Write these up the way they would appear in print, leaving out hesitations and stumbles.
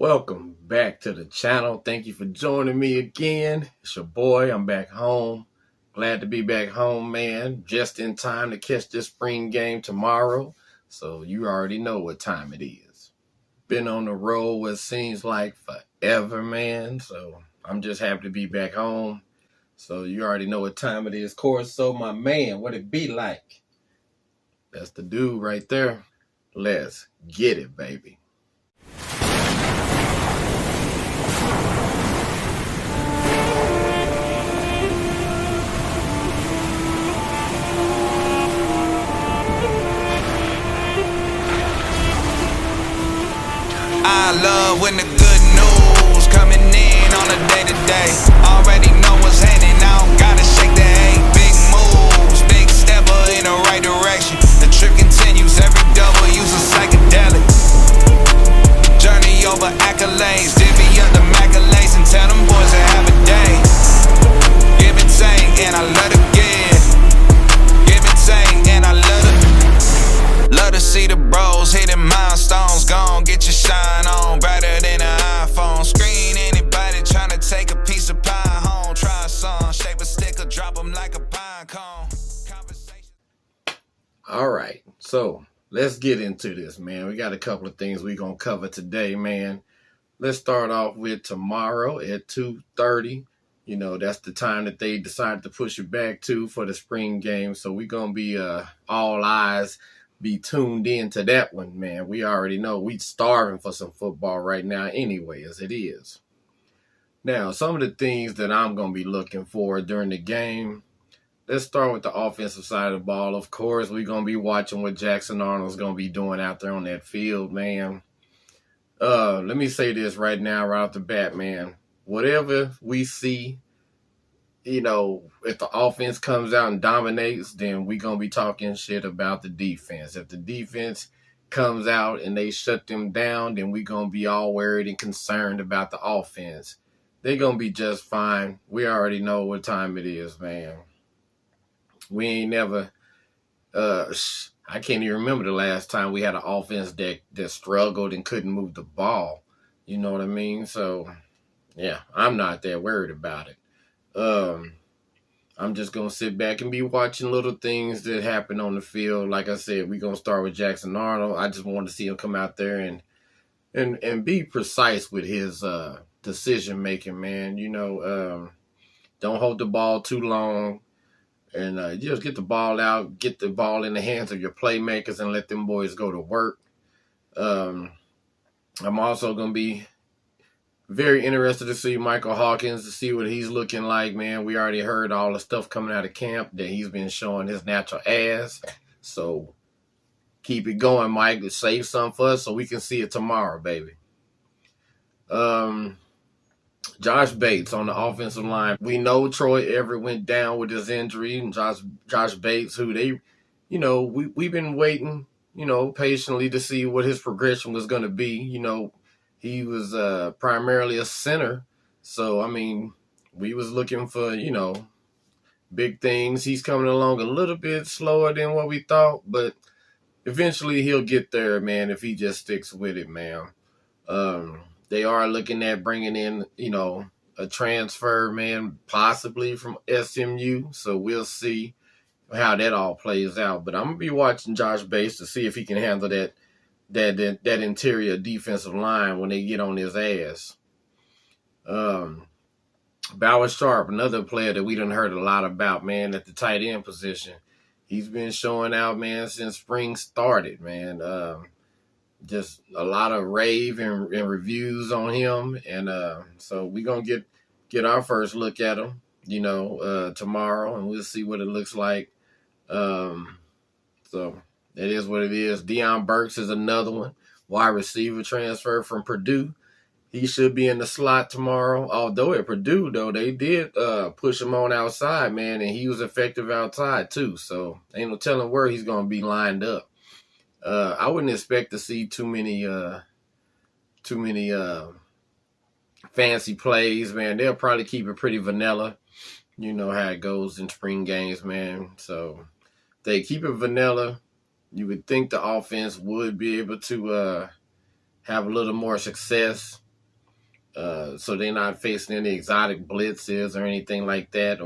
Welcome back to the channel. Thank you for joining me again. It's your boy. I'm back home. Glad to be back home, man. Just in time to catch this spring game tomorrow. So you already know what time it is. Been on the road what seems like forever, man. So I'm just happy to be back home. So you already know what time it is. Corso, my man, what it be like? That's the dude right there. Let's get it, baby. I love when the good news coming in on a day-to-day. Already know what's happening, I don't gotta shake the hay. Big moves, big stepper in the right direction. The trip continues, every W's a psychedelic. Journey over accolades, divvy up the accolades and tell them boys to have a day. Give and take, and I love to give. Give and take, and I love to see the bros hitting milestones. Gon' get your shine on, brighter than an iPhone screen. Anybody tryna take a piece of pie home, try a song, shape a stick or drop them like a pine cone. All right, so let's get into this, man. We got a couple of things we're gonna cover today, man. Let's start off with tomorrow at 2:30. You know, that's the time that they decided to push it back to for the spring game. So we're gonna be all eyes be tuned in to that one, man. We already know we starving for some football right now anyway, as it is. Now, some of the things that I'm going to be looking for during the game, let's start with the offensive side of the ball. Of course, we're going to be watching what Jackson Arnold's going to be doing out there on that field, man. Let me say this right now, right off the bat, man. Whatever we see, you know, if the offense comes out and dominates, then we're going to be talking shit about the defense. If the defense comes out and they shut them down, then we're going to be all worried and concerned about the offense. They're going to be just fine. We already know what time it is, man. We ain't never, I can't even remember the last time we had an offense that struggled and couldn't move the ball. You know what I mean? So, yeah, I'm not that worried about it. I'm just going to sit back and be watching little things that happen on the field. Like I said, we're going to start with Jackson Arnold. I just want to see him come out there and be precise with his decision-making, man. You know, don't hold the ball too long and just get the ball out, get the ball in the hands of your playmakers and let them boys go to work. I'm also going to be very interested to see Michael Hawkins, to see what he's looking like, man. We already heard all the stuff coming out of camp that he's been showing his natural ass. So keep it going, Mike. Save some for us so we can see it tomorrow, baby. Josh Bates on the offensive line. We know Troy Everett went down with his injury, and Josh Bates, who they, you know, we've been waiting, you know, patiently to see what his progression was going to be. You know, he was primarily a center. So, I mean, we was looking for, you know, big things. He's coming along a little bit slower than what we thought, but eventually he'll get there, man, if he just sticks with it, man. They are looking at bringing in, you know, a transfer, man, possibly from SMU. So we'll see how that all plays out. But I'm going to be watching Josh Bates to see if he can handle that interior defensive line when they get on his ass. Bauer Sharp, another player that we done heard a lot about, man, at the tight end position. He's been showing out, man, since spring started, man. Just a lot of rave and reviews on him. And so we're going to get our first look at him, you know, tomorrow, and we'll see what it looks like. So it is what it is. Deion Burks is another one. Wide receiver transfer from Purdue. He should be in the slot tomorrow. Although at Purdue, though, they did push him on outside, man, and he was effective outside, too. So ain't no telling where he's going to be lined up. I wouldn't expect to see too many fancy plays, man. They'll probably keep it pretty vanilla. You know how it goes in spring games, man. So they keep it vanilla. You would think the offense would be able to have a little more success. So they're not facing any exotic blitzes or anything like that.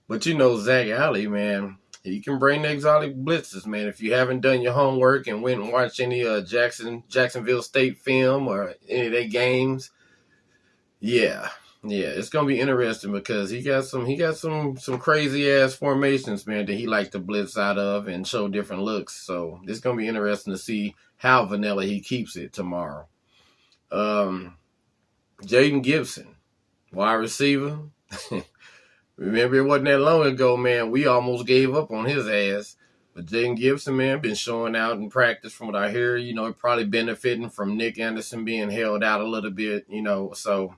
But Zach Alley, man, he can bring the exotic blitzes, man. If you haven't done your homework and went and watched any Jacksonville State film or any of their games, yeah, it's gonna be interesting because he got some crazy ass formations, man, that he like to blitz out of and show different looks. So it's gonna be interesting to see how vanilla he keeps it tomorrow. Jaden Gibson, wide receiver. Remember, it wasn't that long ago, man. We almost gave up on his ass. But Jaden Gibson, man, been showing out in practice from what I hear. Probably benefiting from Nick Anderson being held out a little bit, So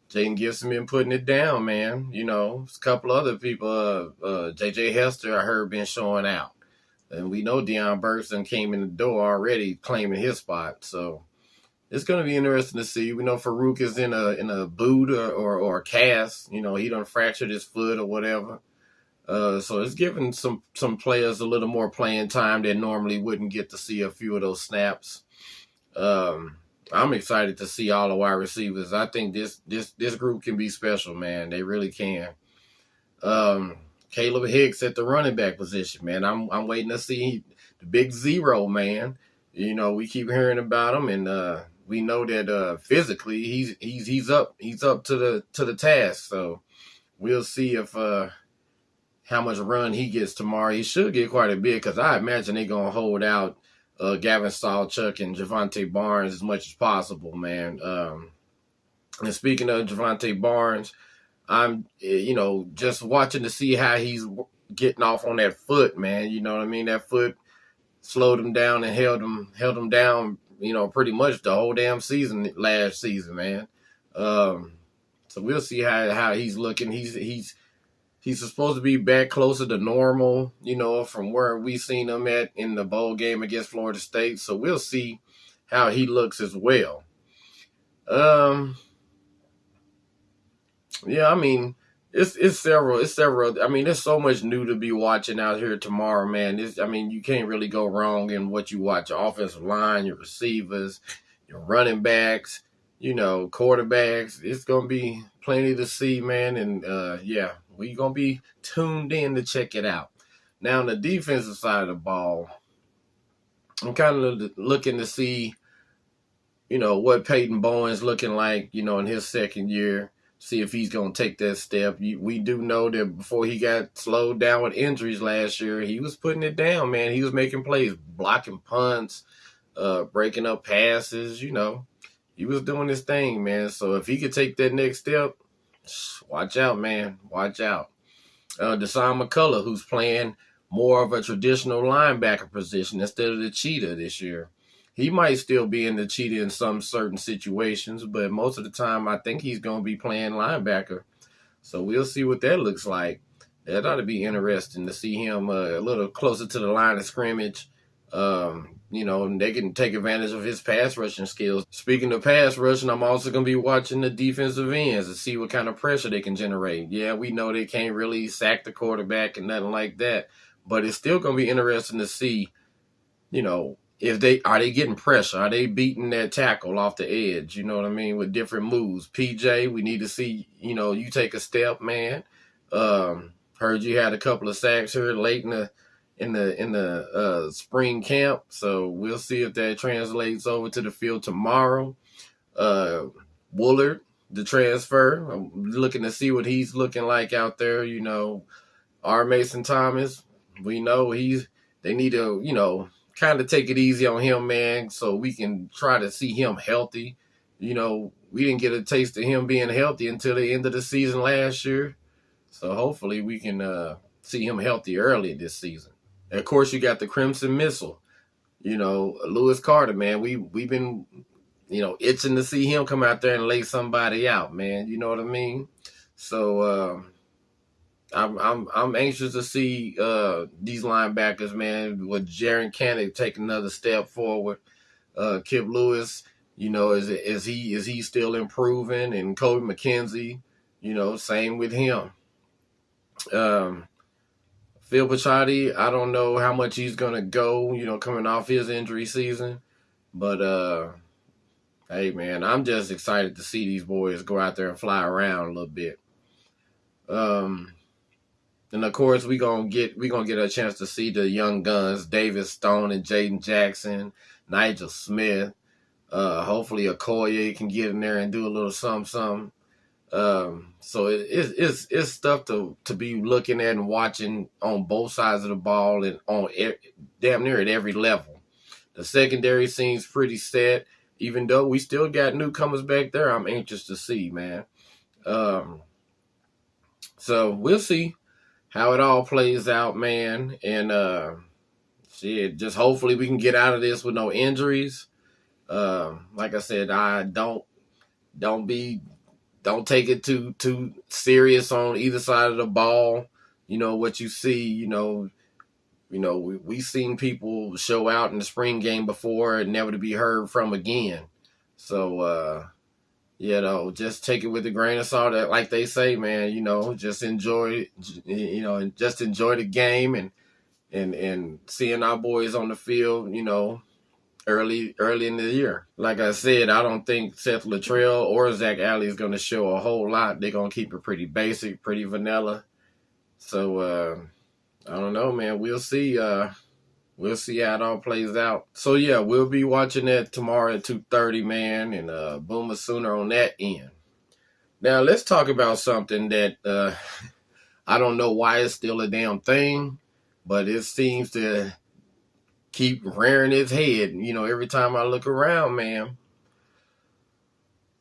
Jaden Gibson been putting it down, man. A couple other people, J.J. Hester, I heard, been showing out. And we know Deion Burks came in the door already claiming his spot. So it's going to be interesting to see. We know Farouk is in a boot or a cast. He done fractured his foot or whatever. So it's giving some players a little more playing time that normally wouldn't get to see a few of those snaps. I'm excited to see all the wide receivers. I think this group can be special, man. They really can. Caleb Hicks at the running back position, man. I'm waiting to see the big zero, man. We keep hearing about him, and we know that physically he's up to the task. So we'll see if how much run he gets tomorrow. He should get quite a bit because I imagine they're gonna hold out Gavin Sawchuk and Javante Barnes as much as possible, man. And speaking of Javante Barnes, I'm just watching to see how he's getting off on that foot, man. You know what I mean? That foot slowed him down and held him down, pretty much the whole damn season last season, man. So we'll see how he's looking. He's supposed to be back closer to normal, from where we seen him at in the bowl game against Florida State. So we'll see how he looks as well. Yeah, I mean, it's several. I mean, there's so much new to be watching out here tomorrow, man. You can't really go wrong in what you watch. Your offensive line, your receivers, your running backs, quarterbacks. It's gonna be plenty to see, man. And we're gonna be tuned in to check it out. Now, on the defensive side of the ball, I'm kind of looking to see, what Peyton Bowen's looking like, in his second year. See if he's going to take that step. We do know that before he got slowed down with injuries last year, he was putting it down, man. He was making plays, blocking punts, breaking up passes, He was doing his thing, man. So if he could take that next step, watch out, man. Watch out. Deshaun McCullough, who's playing more of a traditional linebacker position instead of the cheetah this year. He might still be in the cheetah in some certain situations, but most of the time I think he's going to be playing linebacker. So we'll see what that looks like. That ought to be interesting to see him a little closer to the line of scrimmage. And they can take advantage of his pass rushing skills. Speaking of pass rushing, I'm also going to be watching the defensive ends to see what kind of pressure they can generate. Yeah, we know they can't really sack the quarterback and nothing like that, but it's still going to be interesting to see, if are they getting pressure? Are they beating that tackle off the edge? You know what I mean? With different moves. PJ, we need to see, you take a step, man. Heard you had a couple of sacks here late in the spring camp. So we'll see if that translates over to the field tomorrow. Woolard, the transfer. I'm looking to see what he's looking like out there. R. Mason Thomas. We know they need to, kind of take it easy on him, man, so we can try to see him healthy. We didn't get a taste of him being healthy until the end of the season last year. So hopefully we can see him healthy early this season. And of course, you got the Crimson Missile. Lewis Carter, man. We've been, itching to see him come out there and lay somebody out, man. You know what I mean? So I'm anxious to see these linebackers, man, with Jaren Kanak take another step forward. Kip Lewis, is he still improving? And Kobe McKenzie, same with him. Phil Pachotti, I don't know how much he's gonna go, coming off his injury season, but hey man, I'm just excited to see these boys go out there and fly around a little bit. And of course we gonna get a chance to see the young guns, David Stone and Jaden Jackson, Nigel Smith. Hopefully Okoye can get in there and do a little something. So it's stuff to be looking at and watching on both sides of the ball and on damn near at every level. The secondary seems pretty set, even though we still got newcomers back there. I'm anxious to see, man. So we'll see how it all plays out, man. And just hopefully we can get out of this with no injuries. Like I said, don't take it too serious on either side of the ball. You know what you see. We've seen people show out in the spring game before and never to be heard from again. So just take it with a grain of salt. Like they say, man. Just enjoy. And just enjoy the game and seeing our boys on the field. Early in the year. Like I said, I don't think Seth Luttrell or Zach Alley is going to show a whole lot. They're going to keep it pretty basic, pretty vanilla. So, I don't know, man. We'll see. We'll see how it all plays out. So, yeah, we'll be watching that tomorrow at 2:30, man, and Boomer Sooner on that end. Now, let's talk about something that I don't know why it's still a damn thing, but it seems to keep rearing its head, every time I look around, man.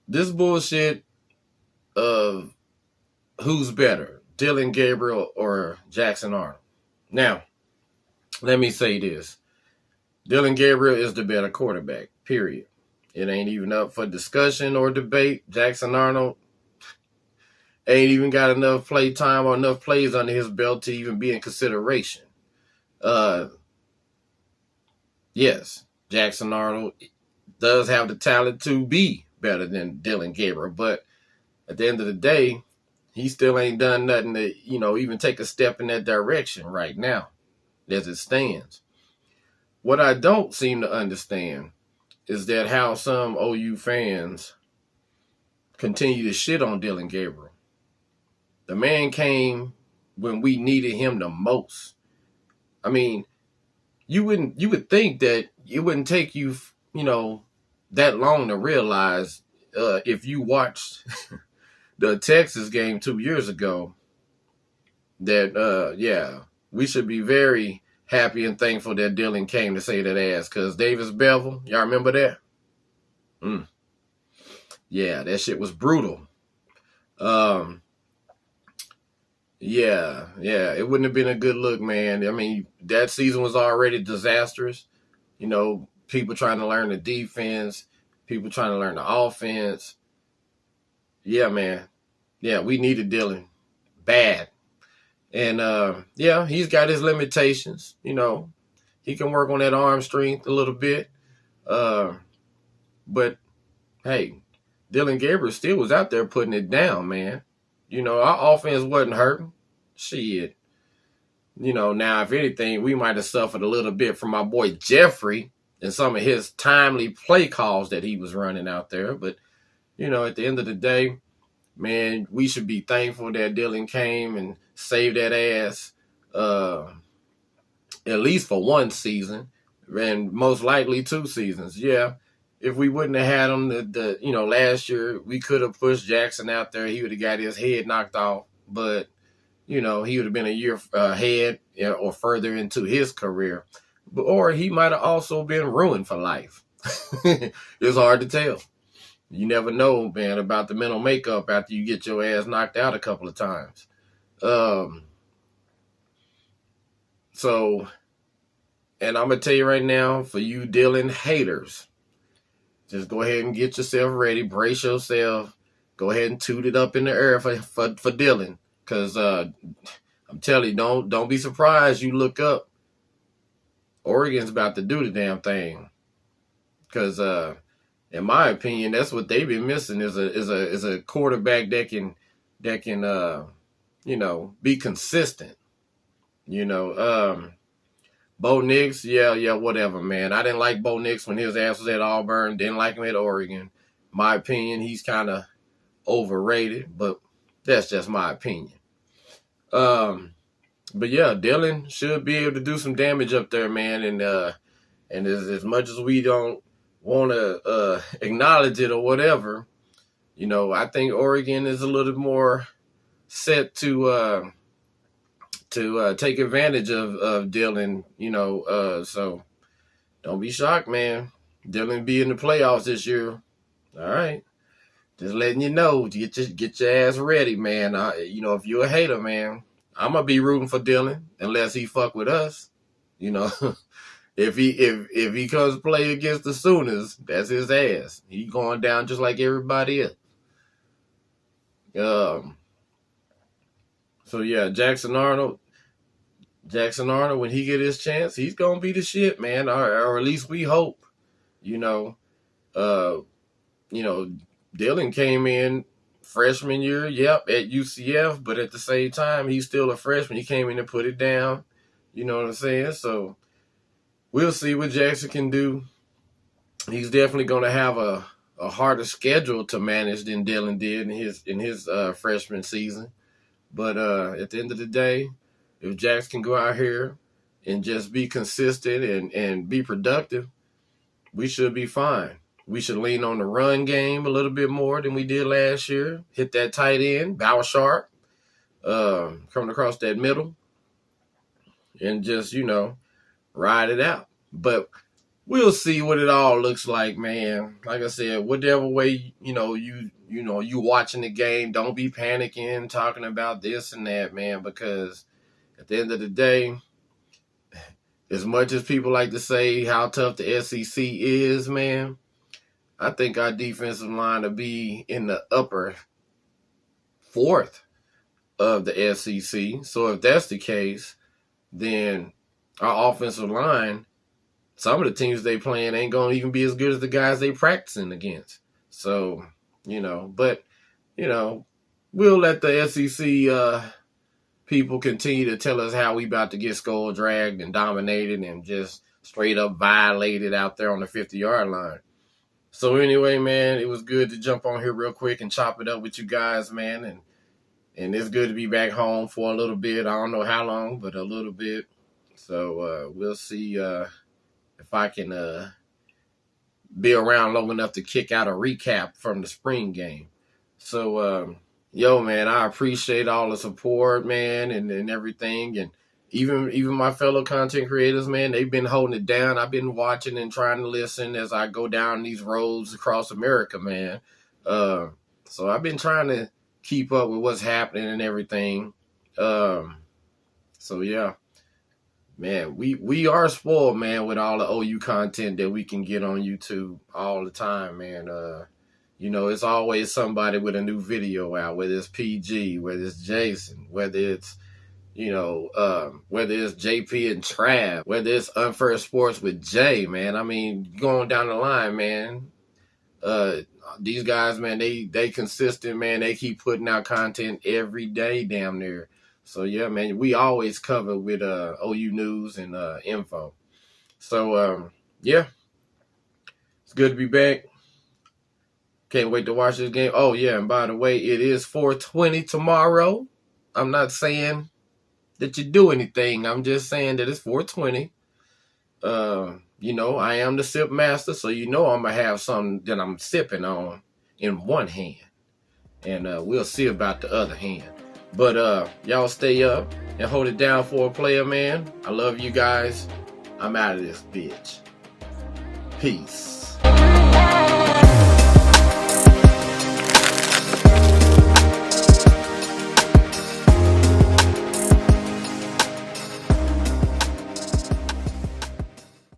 This bullshit of who's better, Dillon Gabriel or Jackson Arnold. Now, let me say this. Dillon Gabriel is the better quarterback, period. It ain't even up for discussion or debate. Jackson Arnold ain't even got enough play time or enough plays under his belt to even be in consideration. Yes, Jackson Arnold does have the talent to be better than Dillon Gabriel, but at the end of the day, he still ain't done nothing to, even take a step in that direction right now, as it stands. What I don't seem to understand is that how some OU fans continue to shit on Dillon Gabriel. The man came when we needed him the most. I mean, you would think that it wouldn't take you, that long to realize if you watched the Texas game 2 years ago that, we should be very happy and thankful that Dillon came to save that ass, because Davis Bevel, y'all remember that? Yeah, that shit was brutal. Yeah, it wouldn't have been a good look, man. I mean, that season was already disastrous. People trying to learn the defense, people trying to learn the offense. Yeah, man. Yeah, we needed Dillon bad. And, he's got his limitations. He can work on that arm strength a little bit. But, hey, Dillon Gabriel still was out there putting it down, man. Our offense wasn't hurting. Shit. Now, if anything, we might have suffered a little bit from my boy Jeffrey and some of his timely play calls that he was running out there. But, at the end of the day, man, we should be thankful that Dillon came and saved that ass at least for one season and most likely 2 seasons. Yeah. If we wouldn't have had him last year, we could have pushed Jackson out there. He would have got his head knocked off, but, he would have been a year ahead or further into his career. Or he might have also been ruined for life. It's hard to tell. You never know, man, about the mental makeup after you get your ass knocked out a couple of times. So, and I'm going to tell you right now, for you Dillon haters, just go ahead and get yourself ready. Brace yourself. Go ahead and toot it up in the air for Dillon. Because I'm telling you, don't be surprised you look up. Oregon's about to do the damn thing. Because in my opinion, that's what they've been missing is a quarterback that can be consistent. Bo Nix, yeah, whatever, man. I didn't like Bo Nix when his ass was at Auburn. Didn't like him at Oregon. my opinion, he's kind of overrated, but that's just my opinion. But yeah, Dillon should be able to do some damage up there, man. And as much as we don't want to acknowledge it or whatever, you know, I think Oregon is a little more set to take advantage of Dillon, you know. So don't be shocked, man. Dillon be in the playoffs this year. All right. Just letting you know, get your ass ready, man. You know, if you're a hater, man, I'm gonna be rooting for Dillon unless he fuck with us. You know, if he comes play against the Sooners, that's his ass. He going down just like everybody else. So yeah, Jackson Arnold, when he get his chance, he's gonna be the shit, man. Or at least we hope. You know, Dillon came in freshman year, at UCF, but at the same time, he's still a freshman. He came in and put it down. You know what I'm saying? So we'll see what Jackson can do. He's definitely going to have a harder schedule to manage than Dillon did in his freshman season. But at the end of the day, if Jackson can go out here and just be consistent and be productive, we should be fine. We should lean on the run game a little bit more than we did last year. Hit that tight end, Bow Sharp, coming across that middle, and just, you know, ride it out. But we'll see what it all looks like, man. Like I said, whatever way, you watching the game, don't be panicking, talking about this and that, man, because at the end of the day, as much as people like to say how tough the SEC is, man, I think our defensive line will be in the upper fourth of the SEC. So if that's the case, then our offensive line, some of the teams they playing ain't going to even be as good as the guys they practicing against. So, but we'll let the SEC people continue to tell us how we about to get skull dragged and dominated and just straight up violated out there on the 50-yard line. So anyway, man, it was good to jump on here real quick and chop it up with you guys, man. And it's good to be back home for a little bit. I don't know how long, but a little bit. So we'll see if I can be around long enough to kick out a recap from the spring game. So, man, I appreciate all the support, man, and everything. And even my fellow content creators, man, they've been holding it down. I've been watching and trying to listen as I go down these roads across America, man. So I've been trying to keep up with what's happening and everything. So yeah, man, we are spoiled, man, with all the OU content that we can get on YouTube all the time, man. It's always somebody with a new video out, whether it's PG, whether it's Jason, whether it's whether it's JP and Trav, whether it's Unfair Sports with Jay, man. I mean, going down the line, man. These guys, man, they consistent, man. They keep putting out content every day, damn near. So yeah, man, we always cover with OU news and info. So yeah, it's good to be back. Can't wait to watch this game. Oh yeah, and by the way, it is 420 tomorrow. I'm not saying that you do anything. I'm just saying that it's 420. I am the sip master, so I'm gonna have something that I'm sipping on in one hand, and we'll see about the other hand. But y'all stay up and hold it down for a player, man. I love you guys. I'm out of this bitch. Peace.